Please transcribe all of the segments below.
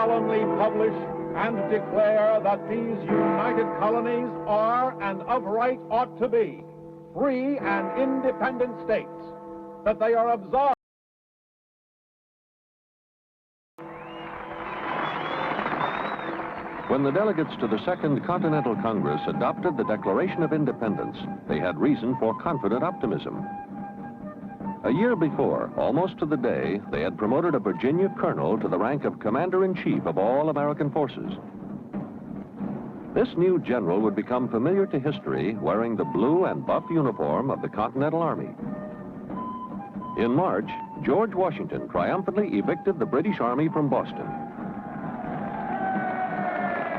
solemnly publish and declare that these united colonies are and of right ought to be free and independent states, that they are absolved. When the delegates to the Second Continental Congress adopted the Declaration of Independence, they had reason for confident optimism. A year before, almost to the day, they had promoted a Virginia colonel to the rank of Commander-in-Chief of all American forces. This new general would become familiar to history wearing the blue and buff uniform of the Continental Army. In March, George Washington triumphantly evicted the British Army from Boston.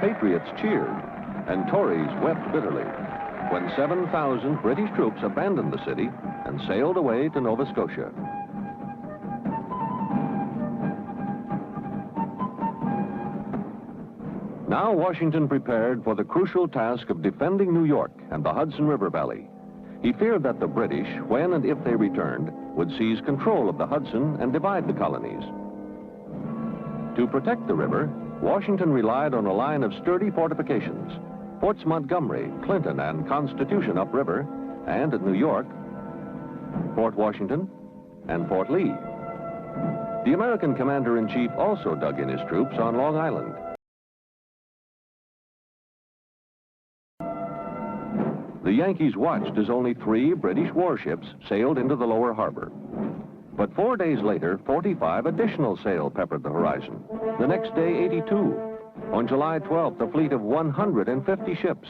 Patriots cheered, and Tories wept bitterly when 7,000 British troops abandoned the city and sailed away to Nova Scotia. Now Washington prepared for the crucial task of defending New York and the Hudson River Valley. He feared that the British, when and if they returned, would seize control of the Hudson and divide the colonies. To protect the river, Washington relied on a line of sturdy fortifications: Forts Montgomery, Clinton, and Constitution upriver, and at New York, Fort Washington and Fort Lee. The American commander-in-chief also dug in his troops on Long Island. The Yankees watched as only 3 British warships sailed into the lower harbor. But 4 days later, 45 additional sail peppered the horizon. The next day, 82. On July 12th, a fleet of 150 ships.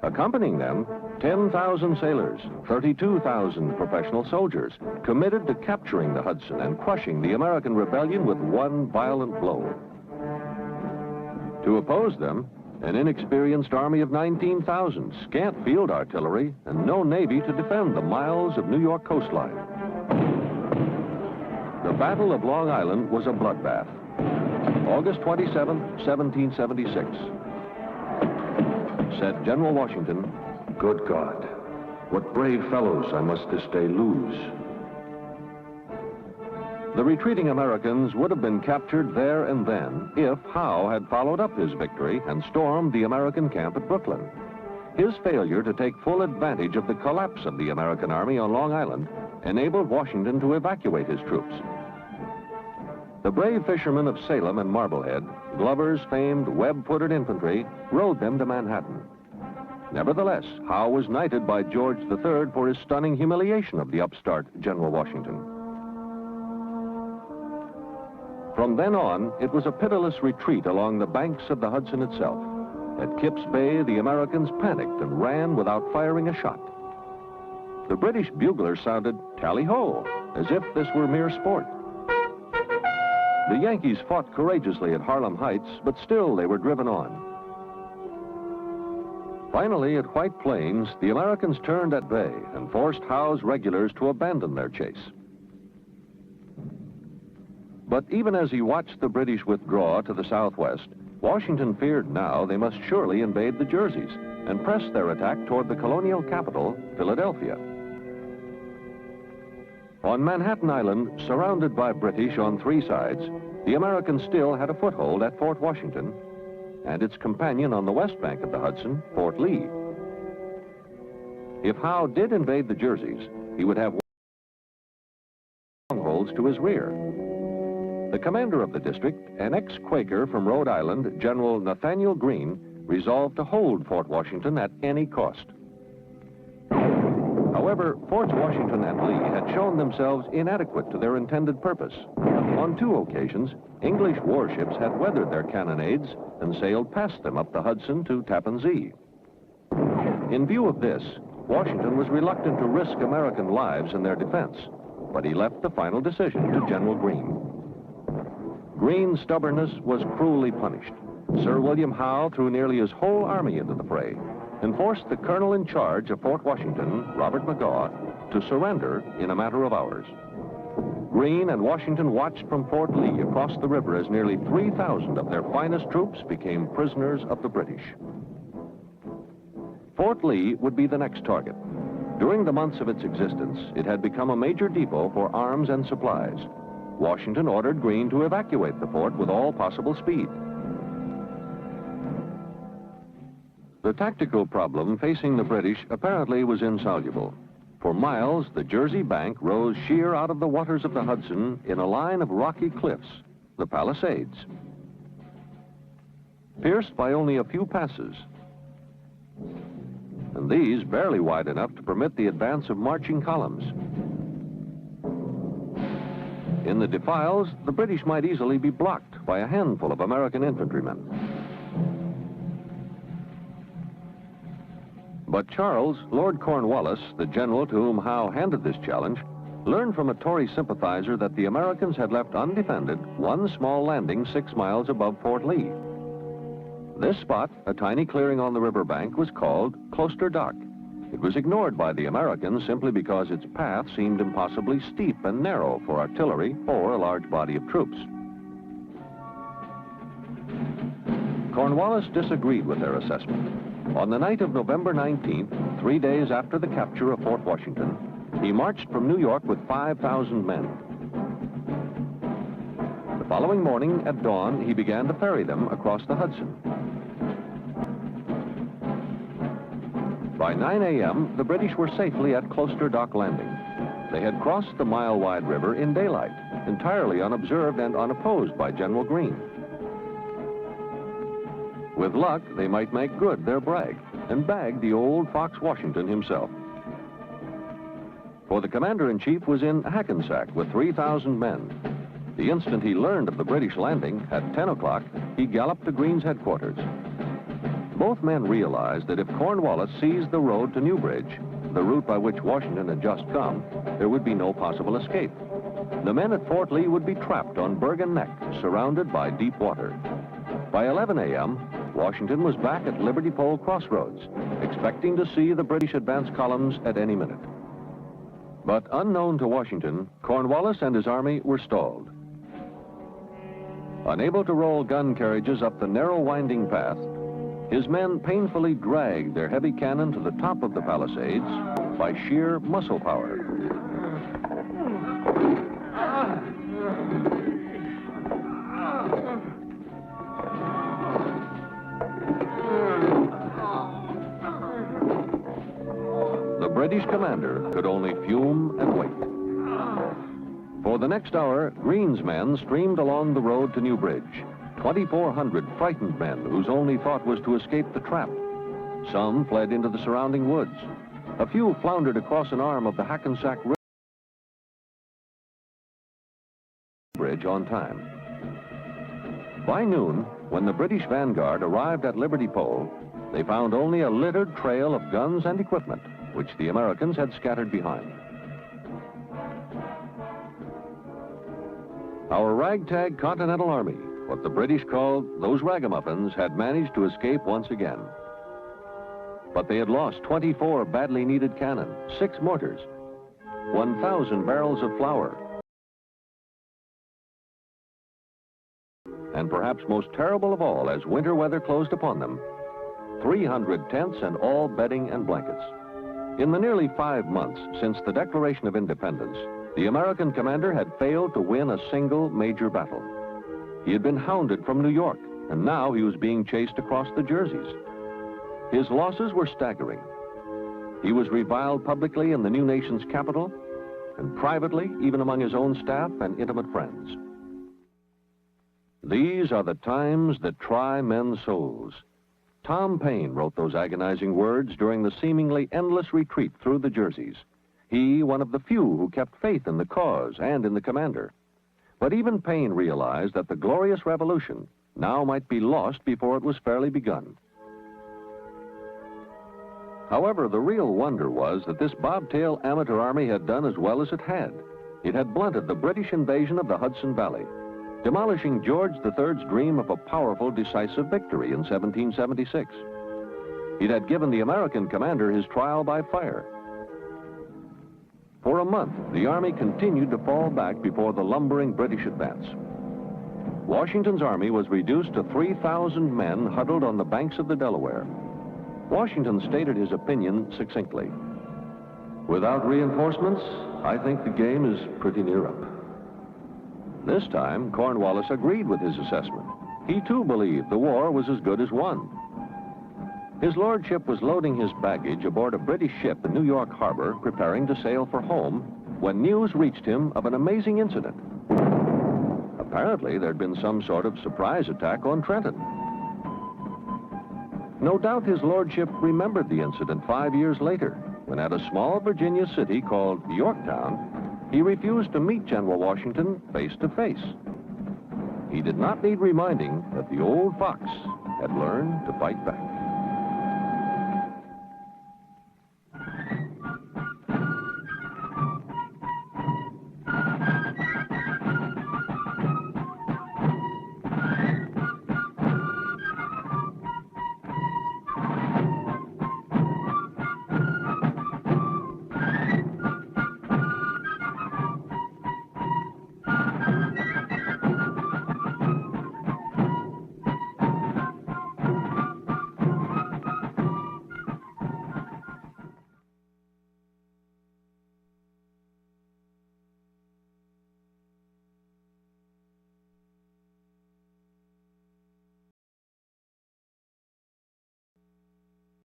Accompanying them, 10,000 sailors, 32,000 professional soldiers, committed to capturing the Hudson and crushing the American rebellion with one violent blow. To oppose them, an inexperienced army of 19,000, scant field artillery, and no navy to defend the miles of New York coastline. The Battle of Long Island was a bloodbath. August 27, 1776. Said General Washington, "Good God, what brave fellows I must this day lose." The retreating Americans would have been captured there and then if Howe had followed up his victory and stormed the American camp at Brooklyn. His failure to take full advantage of the collapse of the American army on Long Island enabled Washington to evacuate his troops. The brave fishermen of Salem and Marblehead, Glover's famed web-footed infantry, rode them to Manhattan. Nevertheless, Howe was knighted by George III for his stunning humiliation of the upstart General Washington. From then on, it was a pitiless retreat along the banks of the Hudson itself. At Kips Bay, the Americans panicked and ran without firing a shot. The British buglers sounded tally-ho, as if this were mere sport. The Yankees fought courageously at Harlem Heights, but still they were driven on. Finally, at White Plains, the Americans turned at bay and forced Howe's regulars to abandon their chase. But even as he watched the British withdraw to the southwest, Washington feared now they must surely invade the Jerseys and press their attack toward the colonial capital, Philadelphia. On Manhattan Island, surrounded by British on 3 sides, the Americans still had a foothold at Fort Washington and its companion on the west bank of the Hudson, Fort Lee. If Howe did invade the Jerseys, he would have strongholds to his rear. The commander of the district, an ex-Quaker from Rhode Island, General Nathaniel Greene, resolved to hold Fort Washington at any cost. However, Forts Washington and Lee had shown themselves inadequate to their intended purpose. On 2 occasions, English warships had weathered their cannonades and sailed past them up the Hudson to Tappan Zee. In view of this, Washington was reluctant to risk American lives in their defense, but he left the final decision to General Greene. Greene's stubbornness was cruelly punished. Sir William Howe threw nearly his whole army into the fray and forced the colonel in charge of Fort Washington, Robert McGaw, to surrender in a matter of hours. Greene and Washington watched from Fort Lee across the river as nearly 3,000 of their finest troops became prisoners of the British. Fort Lee would be the next target. During the months of its existence, it had become a major depot for arms and supplies. Washington ordered Greene to evacuate the fort with all possible speed. The tactical problem facing the British apparently was insoluble. For miles, the Jersey Bank rose sheer out of the waters of the Hudson in a line of rocky cliffs, the Palisades. Pierced by only a few passes, and these barely wide enough to permit the advance of marching columns. In the defiles, the British might easily be blocked by a handful of American infantrymen. But Charles, Lord Cornwallis, the general to whom Howe handed this challenge, learned from a Tory sympathizer that the Americans had left undefended one small landing 6 miles above Fort Lee. This spot, a tiny clearing on the riverbank, was called Closter Dock. It was ignored by the Americans simply because its path seemed impossibly steep and narrow for artillery or a large body of troops. Cornwallis disagreed with their assessment. On the night of November 19th, 3 days after the capture of Fort Washington, he marched from New York with 5,000 men. The following morning at dawn, he began to ferry them across the Hudson. By 9 a.m., the British were safely at Closter Dock Landing. They had crossed the mile-wide river in daylight, entirely unobserved and unopposed by General Greene. With luck, they might make good their brag and bag the old Fox Washington himself. For the commander-in-chief was in Hackensack with 3,000 men. The instant he learned of the British landing, at 10 o'clock, he galloped to Greene's headquarters. Both men realized that if Cornwallis seized the road to Newbridge, the route by which Washington had just come, there would be no possible escape. The men at Fort Lee would be trapped on Bergen Neck, surrounded by deep water. By 11 a.m., Washington was back at Liberty Pole Crossroads, expecting to see the British advance columns at any minute. But unknown to Washington, Cornwallis and his army were stalled. Unable to roll gun carriages up the narrow winding path, his men painfully dragged their heavy cannon to the top of the Palisades by sheer muscle power. The British commander could only fume and wait. For the next hour, Greene's men streamed along the road to Newbridge. 2,400 frightened men whose only thought was to escape the trap. Some fled into the surrounding woods. A few floundered across an arm of the Hackensack River bridge on time. By noon, when the British vanguard arrived at Liberty Pole, they found only a littered trail of guns and equipment, which the Americans had scattered behind. Our ragtag Continental Army, what the British called those ragamuffins, had managed to escape once again. But they had lost 24 badly needed cannon, 6 mortars, 1,000 barrels of flour, and perhaps most terrible of all, as winter weather closed upon them, 300 tents and all bedding and blankets. In the nearly 5 months since the Declaration of Independence, the American commander had failed to win a single major battle. He had been hounded from New York, and now he was being chased across the Jerseys. His losses were staggering. He was reviled publicly in the new nation's capital, and privately, even among his own staff and intimate friends. These are the times that try men's souls. Tom Paine wrote those agonizing words during the seemingly endless retreat through the Jerseys. He, one of the few who kept faith in the cause and in the commander. But even Paine realized that the glorious revolution now might be lost before it was fairly begun. However, the real wonder was that this bobtail amateur army had done as well as it had. It had blunted the British invasion of the Hudson Valley, demolishing George III's dream of a powerful, decisive victory in 1776. It had given the American commander his trial by fire. For a month, the army continued to fall back before the lumbering British advance. Washington's army was reduced to 3,000 men huddled on the banks of the Delaware. Washington stated his opinion succinctly. "Without reinforcements, I think the game is pretty near up." This time, Cornwallis agreed with his assessment. He too believed the war was as good as won. His lordship was loading his baggage aboard a British ship in New York Harbor, preparing to sail for home, when news reached him of an amazing incident. Apparently, there'd been some sort of surprise attack on Trenton. No doubt his lordship remembered the incident 5 years later, when at a small Virginia city called Yorktown, he refused to meet General Washington face to face. He did not need reminding that the old fox had learned to fight back.